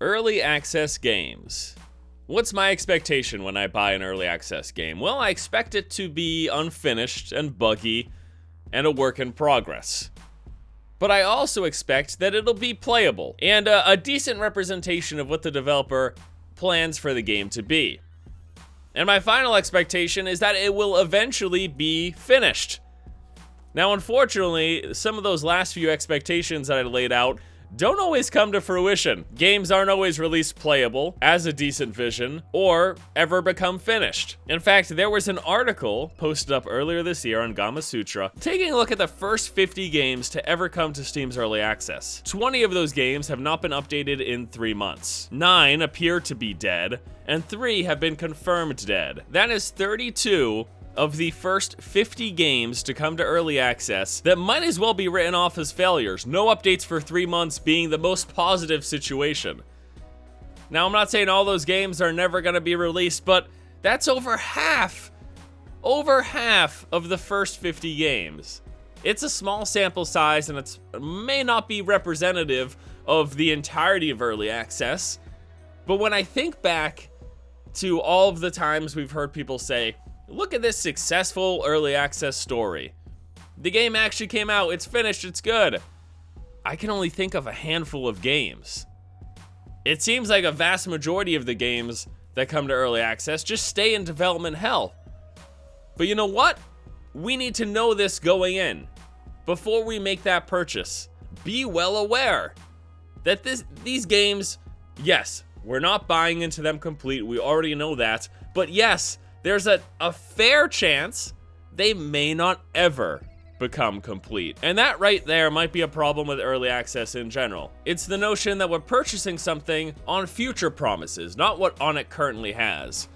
Early access games. What's my expectation when I buy an early access game? Well, I expect it to be unfinished and buggy and a work in progress. But I also expect that it'll be playable and a decent representation of what the developer plans for the game to be. And my final expectation is that it will eventually be finished. Now, unfortunately, some of those last few expectations that I laid out don't always come to fruition. Games aren't always released playable, as a decent vision, or ever become finished. In fact, there was an article posted up earlier this year on Gamasutra taking a look at the first 50 games to ever come to Steam's early access. 20 of those games have not been updated in 3 months. 9 appear to be dead, and 3 have been confirmed dead. That is 32 of the first 50 games to come to early access that might as well be written off as failures. No updates for 3 months being the most positive situation. Now, I'm not saying all those games are never going to be released, but that's over half of the first 50 games. It's a small sample size, and it may not be representative of the entirety of early access. But when I think back to all of the times we've heard people say, look at this successful early access story. The game actually came out, it's finished, it's good. I can only think of a handful of games. It seems like a vast majority of the games that come to early access just stay in development hell. But you know what? We need to know this going in. Before we make that purchase, be well aware that these games, yes, we're not buying into them complete, we already know that, but yes, there's a fair chance they may not ever become complete. And that right there might be a problem with early access in general. It's the notion that we're purchasing something on future promises, not what on it currently has.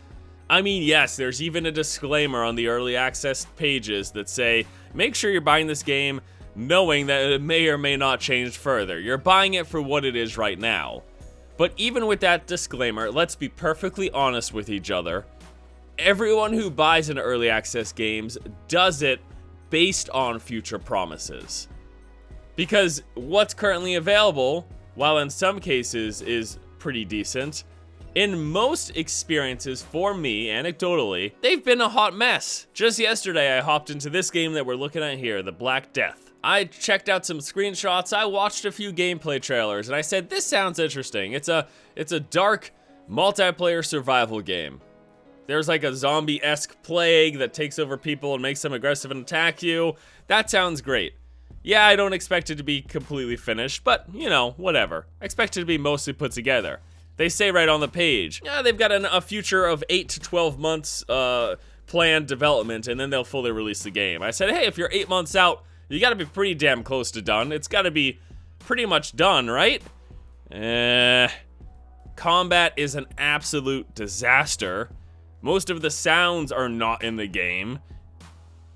I mean, yes, there's even a disclaimer on the early access pages that say, make sure you're buying this game knowing that it may or may not change further. You're buying it for what it is right now. But even with that disclaimer, let's be perfectly honest with each other. Everyone who buys into early access games does it based on future promises. Because what's currently available, while in some cases is pretty decent, in most experiences for me, anecdotally, they've been a hot mess. Just yesterday, I hopped into this game that we're looking at here, the Black Death. I checked out some screenshots, I watched a few gameplay trailers, and I said, this sounds interesting. It's a dark multiplayer survival game. There's like a zombie-esque plague that takes over people and makes them aggressive and attack you. That sounds great. Yeah, I don't expect it to be completely finished, but, you know, whatever. I expect it to be mostly put together. They say right on the page, yeah, they've got a future of 8 to 12 months planned development, and then they'll fully release the game. I said, hey, if you're 8 months out, you gotta be pretty damn close to done. It's gotta be pretty much done, right? Combat is an absolute disaster. Most of the sounds are not in the game.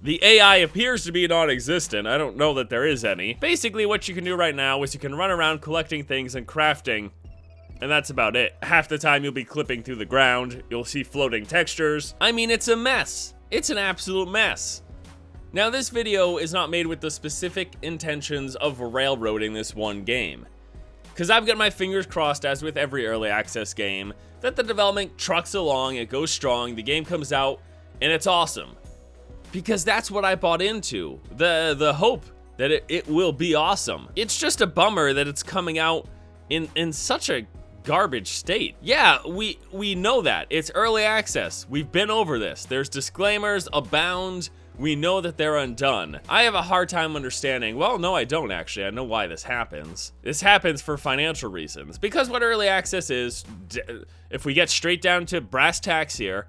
The AI appears to be non-existent. I don't know that there is any. Basically, what you can do right now is you can run around collecting things and crafting, and that's about it. Half the time you'll be clipping through the ground, you'll see floating textures. I mean, it's a mess. It's an absolute mess. Now, this video is not made with the specific intentions of railroading this one game. Because I've got my fingers crossed, as with every early access game, that the development trucks along, it goes strong, the game comes out, and it's awesome. Because that's what I bought into, the hope that it will be awesome. It's just a bummer that it's coming out in such a garbage state. Yeah, we know that. It's early access. We've been over this. There's disclaimers abound. We know that they're undone. I have a hard time understanding. Well, no, I don't actually. I know why this happens. This happens for financial reasons. Because what early access is, if we get straight down to brass tacks here,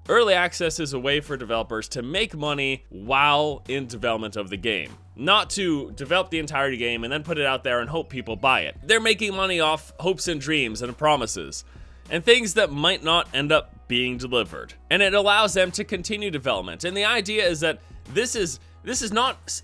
early access is a way for developers to make money while in development of the game. Not to develop the entire game and then put it out there and hope people buy it. They're making money off hopes and dreams and promises, and things that might not end up being delivered. And it allows them to continue development. And the idea is that this is not,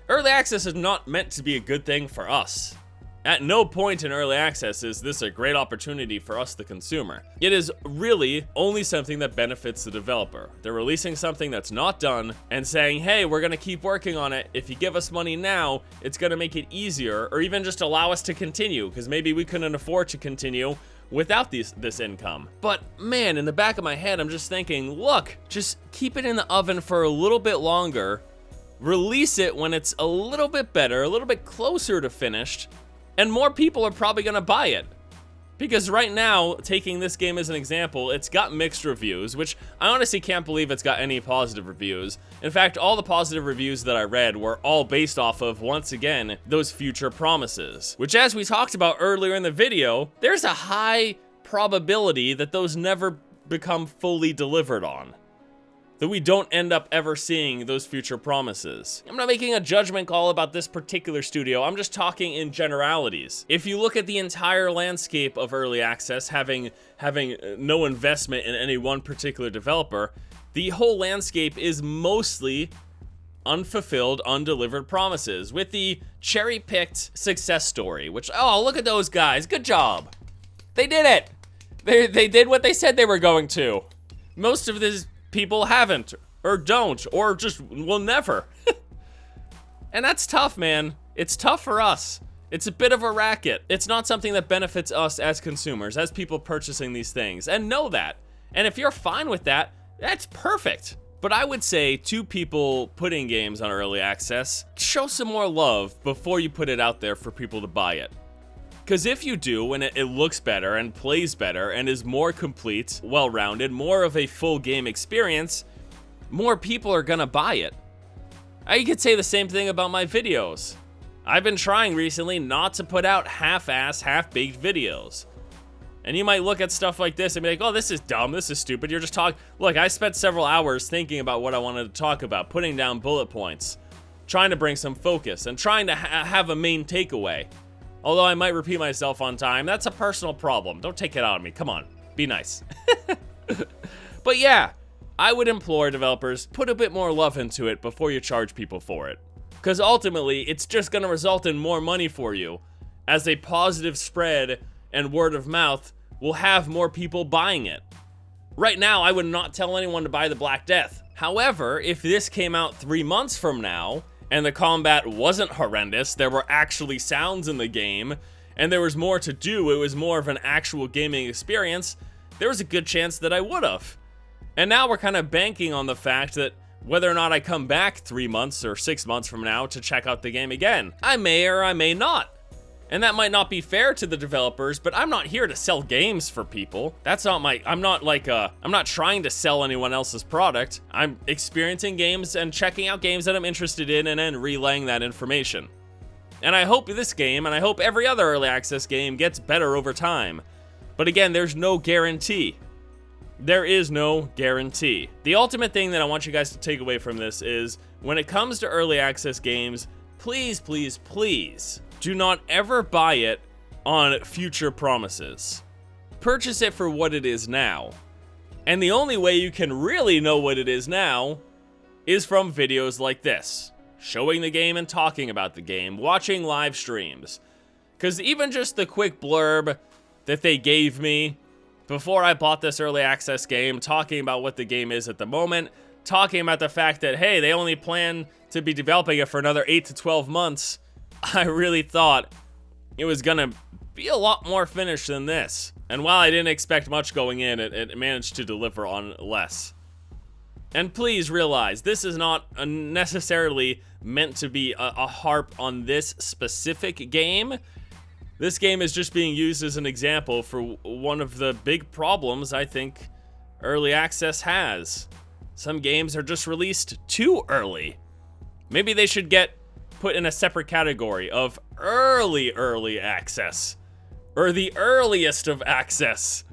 early access is not meant to be a good thing for us. At no point in early access is this a great opportunity for us, the consumer. It is really only something that benefits the developer. They're releasing something that's not done and saying, hey, we're gonna keep working on it. If you give us money now, it's gonna make it easier, or even just allow us to continue, because maybe we couldn't afford to continue without this income. But man, in the back of my head, I'm just thinking, look, just keep it in the oven for a little bit longer, release it when it's a little bit better, a little bit closer to finished, and more people are probably gonna buy it. Because right now, taking this game as an example, it's got mixed reviews, which I honestly can't believe it's got any positive reviews. In fact, all the positive reviews that I read were all based off of, once again, those future promises. Which, as we talked about earlier in the video, there's a high probability that those never become fully delivered on. That we don't end up ever seeing those future promises. I'm not making a judgment call about this particular studio, I'm just talking in generalities. If you look at the entire landscape of early access, having no investment in any one particular developer, the whole landscape is mostly unfulfilled, undelivered promises, with the cherry-picked success story, which, oh, look at those guys, good job. They did it. They did what they said they were going to. Most of these people haven't, or don't, or just will never. And that's tough, man. It's tough for us. It's a bit of a racket. It's not something that benefits us as consumers, as people purchasing these things, and know that. And if you're fine with that, that's perfect. But I would say to people putting games on early access, show some more love before you put it out there for people to buy it. Because if you do, and it looks better and plays better and is more complete, well-rounded, more of a full game experience, more people are gonna buy it. You could say the same thing about my videos. I've been trying recently not to put out half-ass, half-baked videos. And you might look at stuff like this and be like, oh, this is dumb, this is stupid, you're just talking. Look, I spent several hours thinking about what I wanted to talk about, putting down bullet points, trying to bring some focus, and trying to have a main takeaway. Although I might repeat myself on time, that's a personal problem. Don't take it out on me. Come on, be nice. But yeah, I would implore developers, put a bit more love into it before you charge people for it. Because ultimately, it's just going to result in more money for you, as a positive spread and word of mouth will have more people buying it. Right now, I would not tell anyone to buy the Black Death. However, if this came out 3 months from now, and the combat wasn't horrendous, there were actually sounds in the game, and there was more to do, it was more of an actual gaming experience, there was a good chance that I would've. And now we're kind of banking on the fact that whether or not I come back 3 months or 6 months from now to check out the game again, I may or I may not. And that might not be fair to the developers, but I'm not here to sell games for people. That's not I'm not trying to sell anyone else's product. I'm experiencing games and checking out games that I'm interested in and then relaying that information. And I hope this game, and I hope every other early access game, gets better over time. But again, there's no guarantee. There is no guarantee. The ultimate thing that I want you guys to take away from this is, when it comes to early access games, please, please, please, do not ever buy it on future promises. Purchase it for what it is now. And the only way you can really know what it is now is from videos like this. Showing the game and talking about the game, watching live streams. Because even just the quick blurb that they gave me before I bought this early access game, talking about what the game is at the moment, talking about the fact that, hey, they only plan to be developing it for another 8 to 12 months, I really thought it was gonna be a lot more finished than this. And while I didn't expect much going in, it managed to deliver on less. And please realize, this is not necessarily meant to be a harp on this specific game. This game is just being used as an example for one of the big problems I think early access has. Some games are just released too early. Maybe they should get put in a separate category of early access, or the earliest of access.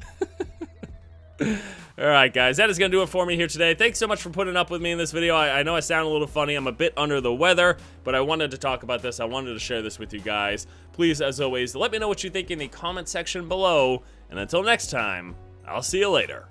Alright guys, that is going to do it for me here today. Thanks so much for putting up with me in this video. I know I sound a little funny, I'm a bit under the weather, but I wanted to talk about this, I wanted to share this with you guys. Please, as always, let me know what you think in the comment section below, and until next time, I'll see you later.